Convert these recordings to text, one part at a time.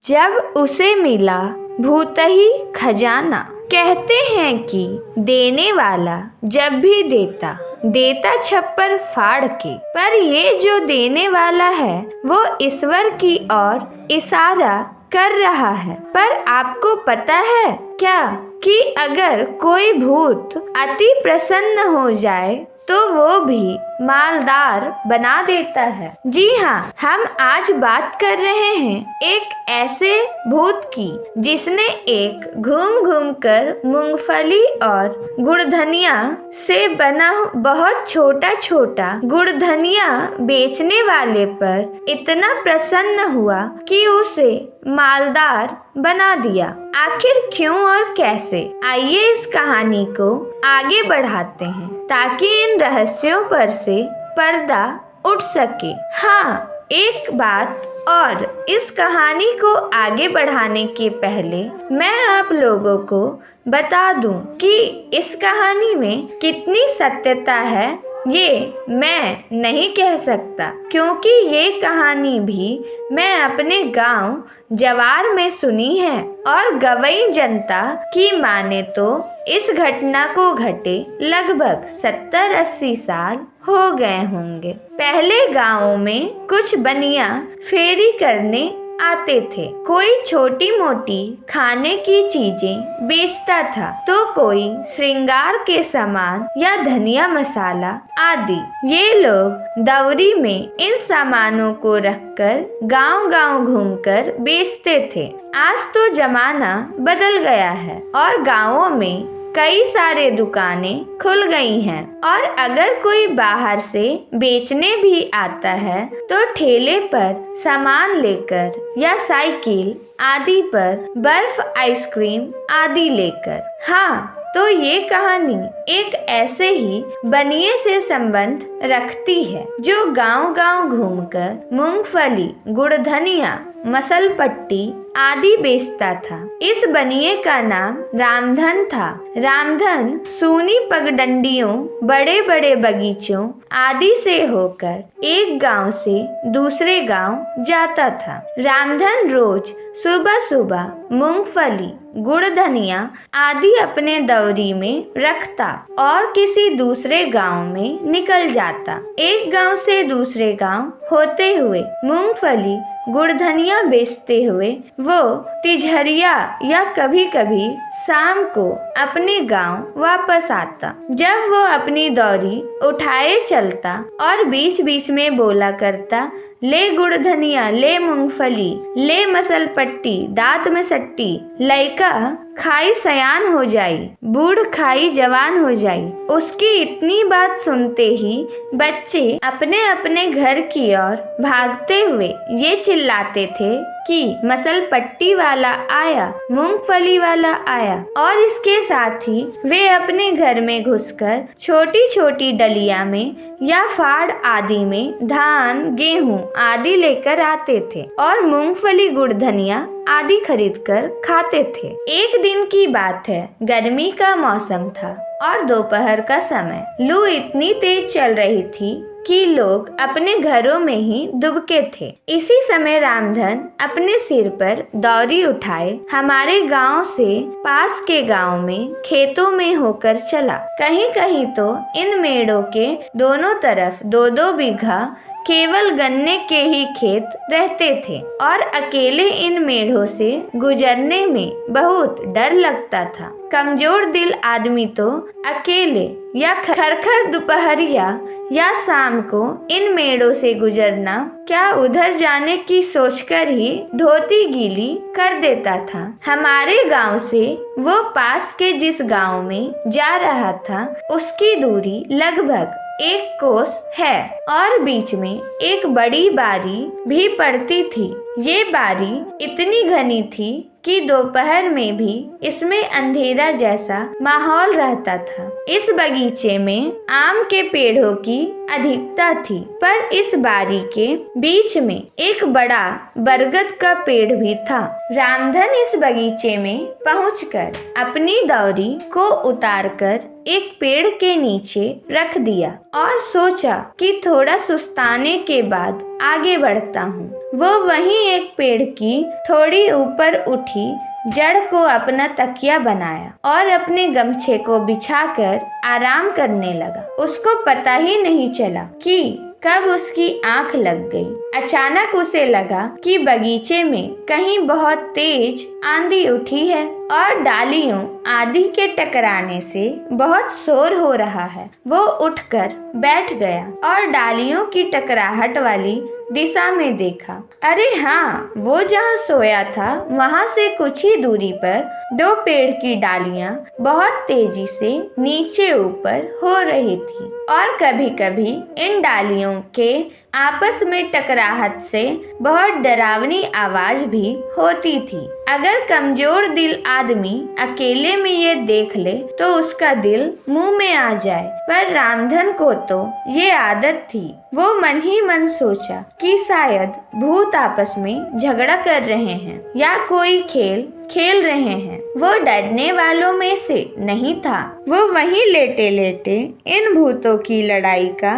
जब उसे मिला भूतही खजाना। कहते हैं कि देने वाला जब भी देता देता छप्पर फाड़ के, पर ये जो देने वाला है वो ईश्वर की ओर इशारा कर रहा है। पर आपको पता है क्या कि अगर कोई भूत अति प्रसन्न हो जाए तो वो भी मालदार बना देता है। जी हाँ, हम आज बात कर रहे हैं एक ऐसे भूत की जिसने एक घूम घूम कर मूंगफली और गुड़धनिया से बना बहुत छोटा छोटा गुड़धनिया बेचने वाले पर इतना प्रसन्न हुआ कि उसे मालदार बना दिया। आखिर क्यों और कैसे, आइए इस कहानी को आगे बढ़ाते हैं ताकि इन रहस्यों पर से पर्दा उठ सके। हाँ, एक बात और, इस कहानी को आगे बढ़ाने के पहले मैं आप लोगों को बता दूं कि इस कहानी में कितनी सत्यता है ये मैं नहीं कह सकता, क्योंकि ये कहानी भी मैं अपने गांव जवार में सुनी है और गवई जनता की माने तो इस घटना को घटे लगभग 70-80 साल हो गए होंगे। पहले गांव में कुछ बनिया फेरी करने आते थे। कोई छोटी मोटी खाने की चीजें बेचता था तो कोई श्रृंगार के सामान या धनिया मसाला आदि। ये लोग दौरी में इन सामानों को रखकर गांव गांव घूमकर बेचते थे। आज तो जमाना बदल गया है और गांवों में कई सारे दुकानें खुल गई हैं और अगर कोई बाहर से बेचने भी आता है तो ठेले पर सामान लेकर या साइकिल आदि पर बर्फ, आइसक्रीम आदि लेकर। हाँ, तो ये कहानी एक ऐसे ही बनिए से संबंध रखती है जो गांव गांव घूमकर मूंगफली, गुड़धनिया, मसल पट्टी आदि बेचता था। इस बनिए का नाम रामधन था। रामधन सूनी पगडंडियों, बड़े बड़े बगीचों आदि से होकर एक गांव से दूसरे गांव जाता था। रामधन रोज सुबह सुबह मूंगफली, गुड़धनिया आदि अपने दौरी में रखता और किसी दूसरे गांव में निकल जाता। एक गांव से दूसरे गांव होते हुए मूंगफली, गुड़धनिया बेचते हुए वो तिजहरिया या कभी कभी शाम को अपने गांव वापस आता। जब वो अपनी दौरी उठाए चलता और बीच बीच में बोला करता, ले गुड़धनिया, ले मूंगफली, ले मसल पट्टी, दांत में सट्टी, लइका खाई सयान हो जाई, बूढ़ खाई जवान हो जाई। उसकी इतनी बात सुनते ही बच्चे अपने अपने घर की ओर भागते हुए ये चिल्लाते थे कि मसल पट्टी वाला आया, मूंगफली वाला आया। और इसके साथ ही वे अपने घर में घुसकर छोटी छोटी डलिया में या फाड़ आदि में धान, गेहूं आदि लेकर आते थे और मूंगफली, गुड़धनिया आदि खरीदकर खाते थे। एक दिन की बात है, गर्मी का मौसम था और दोपहर का समय। लू इतनी तेज चल रही थी कि लोग अपने घरों में ही दुबके थे। इसी समय रामधन अपने सिर पर दौरी उठाए हमारे गांव से पास के गांव में खेतों में होकर चला। कहीं कहीं तो इन मेड़ों के दोनों तरफ 2-2 बीघा केवल गन्ने के ही खेत रहते थे और अकेले इन मेढ़ों से गुजरने में बहुत डर लगता था। कमजोर दिल आदमी तो अकेले या खरखर दोपहरिया या शाम को इन मेड़ों से गुजरना क्या उधर जाने की सोचकर ही धोती गीली कर देता था। हमारे गांव से वो पास के जिस गांव में जा रहा था उसकी दूरी लगभग 1 कोस है और बीच में एक बड़ी बारी भी पड़ती थी। ये बारी इतनी घनी थी कि दोपहर में भी इसमें अंधेरा जैसा माहौल रहता था। इस बगीचे में आम के पेड़ों की अधिकता थी, पर इस बारी के बीच में एक बड़ा बरगद का पेड़ भी था। रामधन इस बगीचे में पहुंचकर अपनी दौरी को उतारकर एक पेड़ के नीचे रख दिया और सोचा कि थोड़ा सुस्ताने के बाद आगे बढ़ता हूँ। वो वहीं एक पेड़ की थोड़ी ऊपर उठी जड़ को अपना तकिया बनाया और अपने गमछे को बिछाकर आराम करने लगा। उसको पता ही नहीं चला कि कब उसकी आंख लग गई। अचानक उसे लगा कि बगीचे में कहीं बहुत तेज आंधी उठी है और डालियों आदि के टकराने से बहुत शोर हो रहा है। वो उठकर बैठ गया और डालियों की टकराहट वाली दिशा में देखा। अरे हाँ, वो जहाँ सोया था वहाँ से कुछ ही दूरी पर दो पेड़ की डालियाँ बहुत तेजी से नीचे ऊपर हो रही थी और कभी कभी इन डालियों के आपस में टकराहट से बहुत डरावनी आवाज भी होती थी। अगर कमजोर दिल आदमी अकेले में ये देख ले तो उसका दिल मुंह में आ जाए, पर रामधन को तो ये आदत थी। वो मन ही मन सोचा कि शायद भूत आपस में झगड़ा कर रहे हैं या कोई खेल खेल रहे हैं। वो डरने वालों में से नहीं था। वो वहीं लेटे लेटे इन भूतों की लड़ाई का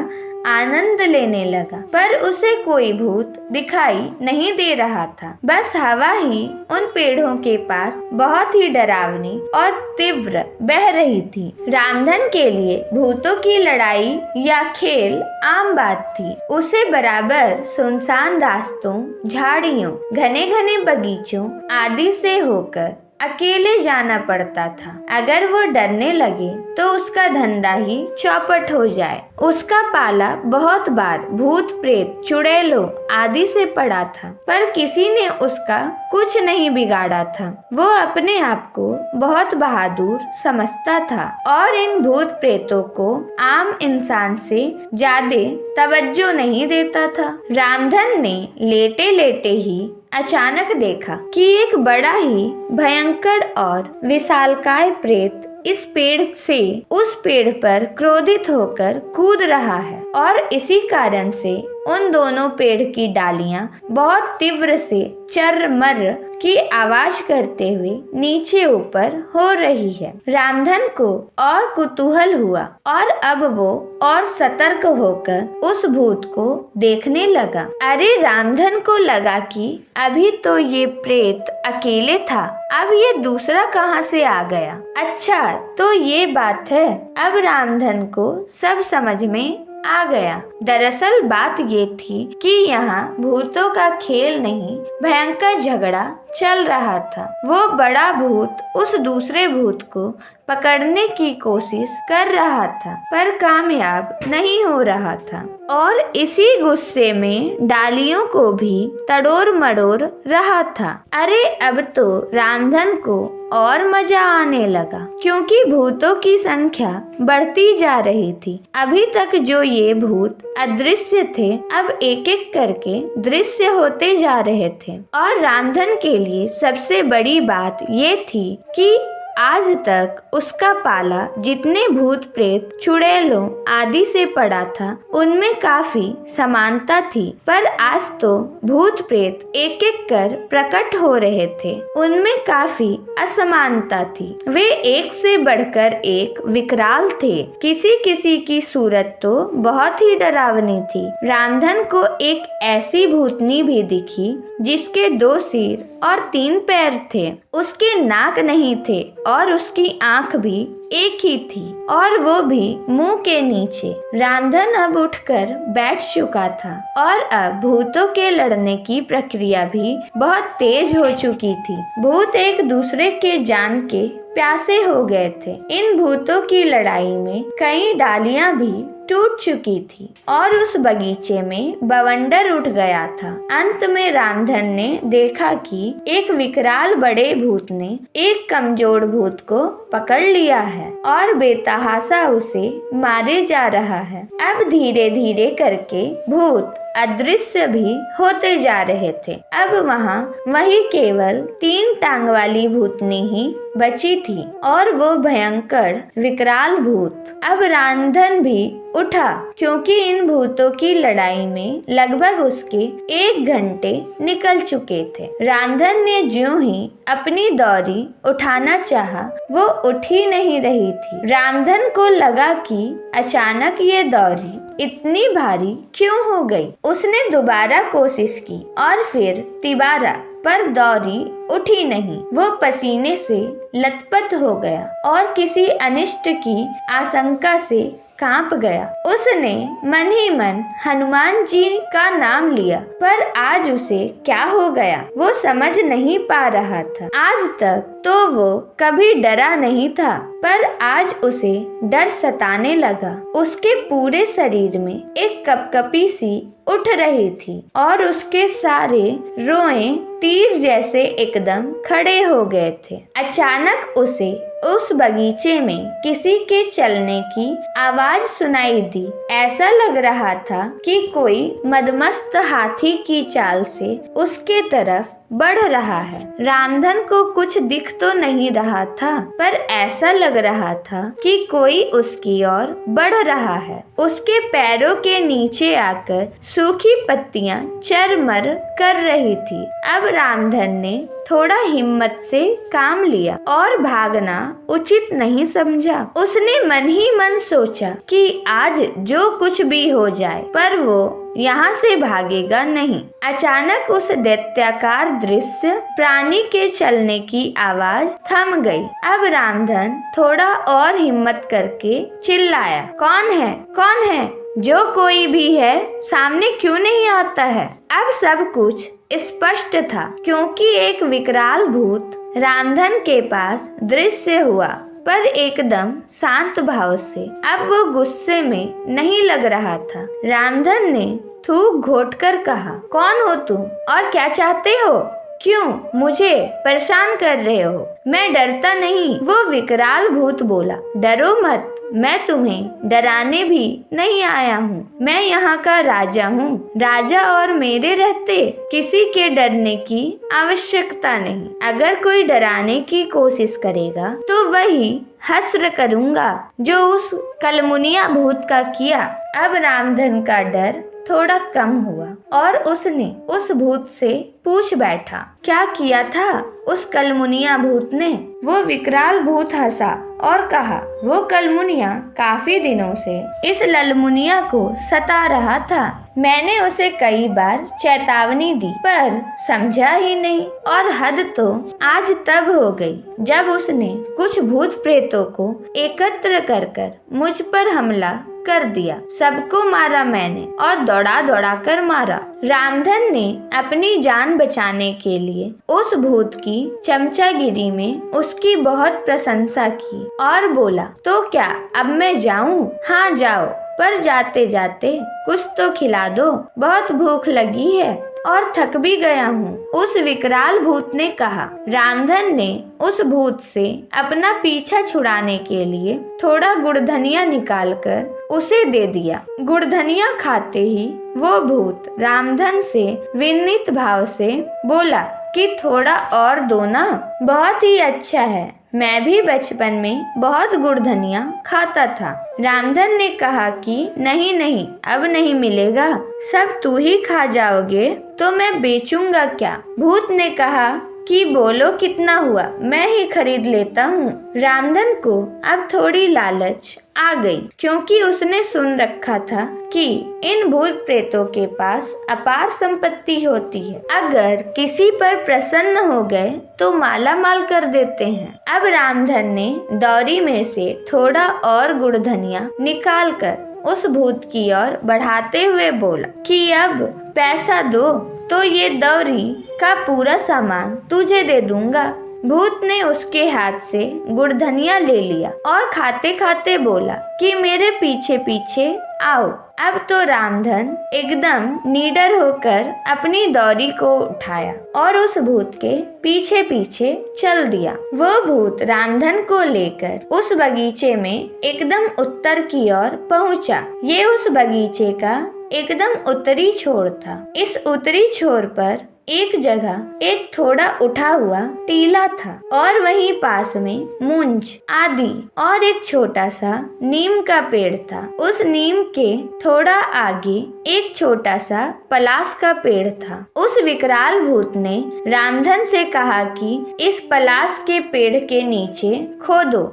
आनंद लेने लगा, पर उसे कोई भूत दिखाई नहीं दे रहा था। बस हवा ही उन पेड़ों के पास बहुत ही डरावनी और तीव्र बह रही थी। रामधन के लिए भूतों की लड़ाई या खेल आम बात थी। उसे बराबर सुनसान रास्तों, झाड़ियों, घने घने बगीचों आदि से होकर अकेले जाना पड़ता था। अगर वो डरने लगे तो उसका धंधा ही चौपट हो जाए। उसका पाला बहुत बार भूत, प्रेत, चुड़ैलों आदि से पड़ा था, पर किसी ने उसका कुछ नहीं बिगाड़ा था। वो अपने आप को बहुत बहादुर समझता था और इन भूत प्रेतों को आम इंसान से ज्यादा तवज्जो नहीं देता था। रामधन ने लेटे लेटे ही अचानक देखा कि एक बड़ा ही भयंकर और विशालकाय प्रेत इस पेड़ से उस पेड़ पर क्रोधित होकर कूद रहा है और इसी कारण से उन दोनों पेड़ की डालियां बहुत तीव्र से चरमर की आवाज करते हुए नीचे ऊपर हो रही है। रामधन को और कुतूहल हुआ और अब वो और सतर्क होकर उस भूत को देखने लगा। अरे, रामधन को लगा कि अभी तो ये प्रेत अकेले था, अब ये दूसरा कहाँ से आ गया। अच्छा, तो ये बात है। अब रामधन को सब समझ में आ गया। दरअसल बात ये थी कि यहाँ भूतों का खेल नहीं, भयंकर झगड़ा चल रहा था। वो बड़ा भूत उस दूसरे भूत को पकड़ने की कोशिश कर रहा था, पर कामयाब नहीं हो रहा था और इसी गुस्से में डालियों को भी तड़ोर मड़ोर रहा था। अरे, अब तो रामधन को और मजा आने लगा, क्योंकि भूतों की संख्या बढ़ती जा रही थी। अभी तक जो ये भूत अदृश्य थे, अब एक एक करके दृश्य होते जा रहे थे। और रामधन के लिए सबसे बड़ी बात ये थी कि आज तक उसका पाला जितने भूत, प्रेत, चुड़ैलों आदि से पड़ा था, उनमें काफी समानता थी, पर आज तो भूत प्रेत एक एक कर प्रकट हो रहे थे। उनमें काफी असमानता थी। वे एक से बढ़कर एक विकराल थे। किसी किसी की सूरत तो बहुत ही डरावनी थी। रामधन को एक ऐसी भूतनी भी दिखी जिसके 2 सिर और 3 पैर थे। उसके नाक नहीं थे और उसकी आंख भी एक ही थी, और वो भी मुंह के नीचे। रामधन अब उठकर बैठ चुका था और अब भूतों के लड़ने की प्रक्रिया भी बहुत तेज हो चुकी थी। भूत एक दूसरे के जान के प्यासे हो गए थे। इन भूतों की लड़ाई में कई डालियां भी टूट चुकी थी और उस बगीचे में बवंडर उठ गया था। अंत में रामधन ने देखा कि एक विकराल बड़े भूत ने एक कमजोर भूत को पकड़ लिया है और बेतहाशा उसे मारे जा रहा है। अब धीरे धीरे करके भूत अदृश्य भी होते जा रहे थे। अब वहाँ वही केवल 3 टांग वाली भूतनी ही बची थी और वो भयंकर विकराल भूत। अब रामधन भी उठा, क्योंकि इन भूतों की लड़ाई में लगभग उसके 1 घंटे निकल चुके थे। रामधन ने ज्यों ही अपनी दौरी उठाना चाहा, वो उठ ही नहीं रही थी। रामधन को लगा कि अचानक ये दौरी इतनी भारी क्यों हो गई। उसने दोबारा कोशिश की और फिर तिबारा, पर दौरी उठी नहीं। वो पसीने से लथपथ हो गया और किसी अनिष्ट की आशंका से कांप गया। उसने मन ही मन हनुमान जी का नाम लिया, पर आज उसे क्या हो गया वो समझ नहीं पा रहा था। आज तक तो वो कभी डरा नहीं था, पर आज उसे डर सताने लगा। उसके पूरे शरीर में एक कपकपी सी उठ रही थी और उसके सारे रोए तीर जैसे एकदम खड़े हो गए थे। अचानक उसे उस बगीचे में किसी के चलने की आवाज सुनाई दी। ऐसा लग रहा था कि कोई मदमस्त हाथी की चाल से उसके तरफ बढ़ रहा है। रामधन को कुछ दिख तो नहीं रहा था, पर ऐसा लग रहा था कि कोई उसकी ओर बढ़ रहा है। उसके पैरों के नीचे आकर सूखी पत्तियां चरमर कर रही थी। अब रामधन ने थोड़ा हिम्मत से काम लिया और भागना उचित नहीं समझा। उसने मन ही मन सोचा कि आज जो कुछ भी हो जाए, पर वो यहाँ से भागेगा नहीं। अचानक उस दैत्याकार दृश्य प्राणी के चलने की आवाज थम गई। अब रामधन थोड़ा और हिम्मत करके चिल्लाया, कौन है, कौन है? जो कोई भी है सामने क्यों नहीं आता है? अब सब कुछ स्पष्ट था, क्योंकि एक विकराल भूत रामधन के पास दृश्य हुआ, पर एकदम शांत भाव से। अब वो गुस्से में नहीं लग रहा था। रामधन ने थूक घोटकर कहा, कौन हो तुम और क्या चाहते हो? क्यों मुझे परेशान कर रहे हो? मैं डरता नहीं। वो विकराल भूत बोला, डरो मत, मैं तुम्हें डराने भी नहीं आया हूँ। मैं यहाँ का राजा हूँ। राजा और मेरे रहते किसी के डरने की आवश्यकता नहीं। अगर कोई डराने की कोशिश करेगा तो वही हस्र करूँगा जो उस कलमुनिया भूत का किया। अब रामधन का डर थोड़ा कम हुआ और उसने उस भूत से पूछ बैठा, क्या किया था उस कलमुनिया भूत ने? वो विकराल भूत हंसा और कहा, वो कलमुनिया काफी दिनों से इस ललमुनिया को सता रहा था। मैंने उसे कई बार चेतावनी दी, पर समझा ही नहीं। और हद तो आज तब हो गई जब उसने कुछ भूत प्रेतों को एकत्र कर मुझ पर हमला कर दिया। सबको मारा मैंने और दौड़ा दौड़ा कर मारा। रामधन ने अपनी जान बचाने के लिए उस भूत की चमचागिरी में उसकी बहुत प्रशंसा की और बोला, तो क्या अब मैं जाऊं? हाँ जाओ, पर जाते जाते कुछ तो खिला दो, बहुत भूख लगी है और थक भी गया हूँ। उस विकराल भूत ने कहा। रामधन ने उस भूत से अपना पीछा छुड़ाने के लिए थोड़ा गुड़धनिया निकालकर उसे दे दिया। गुड़धनिया खाते ही वो भूत रामधन से विनीत भाव से बोला कि थोड़ा और दो ना। बहुत ही अच्छा है, मैं भी बचपन में बहुत गुड़धनिया खाता था। रामधन ने कहा कि नहीं नहीं, अब नहीं मिलेगा, सब तू ही खा जाओगे तो मैं बेचूंगा क्या? भूत ने कहा कि बोलो कितना हुआ, मैं ही खरीद लेता हूँ। रामधन को अब थोड़ी लालच आ गई, क्योंकि उसने सुन रखा था कि इन भूत प्रेतों के पास अपार संपत्ति होती है। अगर किसी पर प्रसन्न हो गए तो माला माल कर देते हैं। अब रामधन ने दौरी में से थोड़ा और गुड़धनिया निकालकर उस भूत की ओर बढ़ाते हुए बोला कि अब पैसा दो तो ये दौरी का पूरा सामान तुझे दे दूंगा। भूत ने उसके हाथ से गुड़धनिया ले लिया और खाते खाते बोला कि मेरे पीछे पीछे आओ। अब तो रामधन एकदम निडर होकर अपनी दौरी को उठाया और उस भूत के पीछे पीछे चल दिया। वो भूत रामधन को लेकर उस बगीचे में एकदम उत्तर की ओर पहुंचा। ये उस बगीचे का एकदम उत्तरी छोर था। इस उत्तरी छोर पर एक जगह एक थोड़ा उठा हुआ टीला था और वहीं पास में मूंज आदि और एक छोटा सा नीम का पेड़ था। उस नीम के थोड़ा आगे एक छोटा सा पलाश का पेड़ था। उस विकराल भूत ने रामधन से कहा कि इस पलाश के पेड़ के नीचे खोदो।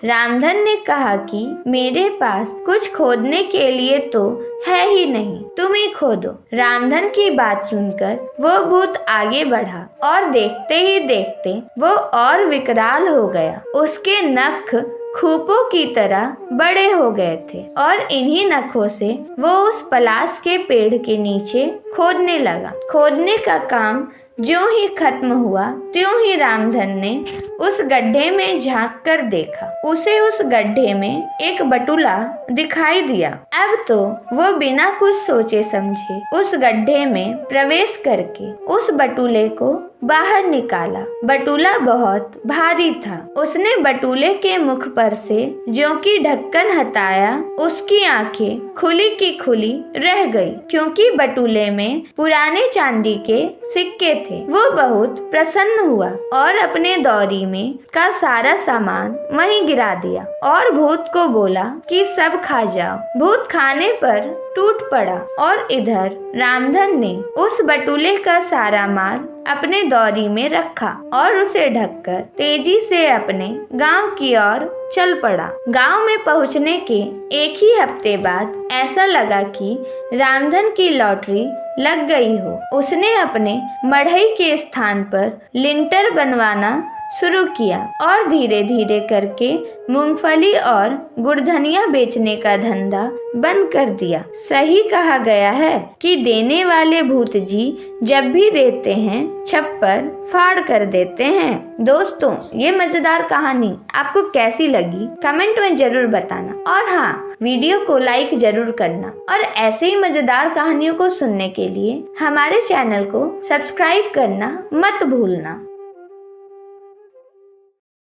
रामधन ने कहा कि मेरे पास कुछ खोदने के लिए तो है ही नहीं, तुम ही खोदो। रामधन की बात सुनकर वो भूत आगे बढ़ा और देखते ही देखते वो और विकराल हो गया। उसके नख खूपों की तरह बड़े हो गए थे और इन्हीं नखों से वो उस पलाश के पेड़ के नीचे खोदने लगा। खोदने का काम ज्यों ही खत्म हुआ त्यों ही रामधन ने उस गड्ढे में झांक कर देखा। उसे उस गड्ढे में एक बटुला दिखाई दिया। अब तो वो बिना कुछ सोचे समझे उस गड्ढे में प्रवेश करके उस बटुले को बाहर निकाला। बटुला बहुत भारी था। उसने बटुले के मुख पर से ज्यों की ढक्कन हटाया, उसकी आंखें खुली की खुली रह गई, क्योंकि बटुले में पुराने चांदी के सिक्के थे। वो बहुत प्रसन्न हुआ और अपने दौरी में का सारा सामान वहीं गिरा दिया और भूत को बोला कि सब खा जाओ। भूत खाने पर टूट पड़ा और इधर रामधन ने उस बटुले का सारा माल अपने दौरी में रखा और उसे ढककर तेजी से अपने गांव की ओर चल पड़ा। गांव में पहुंचने के एक ही हफ्ते बाद ऐसा लगा कि रामधन की लॉटरी लग गई हो। उसने अपने मढ़ई के स्थान पर लिंटर बनवाना शुरू किया और धीरे धीरे करके मूंगफली और गुड़धनिया बेचने का धंधा बंद कर दिया। सही कहा गया है कि देने वाले भूत जी जब भी देते हैं छप्पर फाड़ कर देते हैं। दोस्तों, ये मजेदार कहानी आपको कैसी लगी कमेंट में जरूर बताना और हाँ, वीडियो को लाइक जरूर करना और ऐसे ही मजेदार कहानियों को सुनने के लिए हमारे चैनल को सब्सक्राइब करना मत भूलना।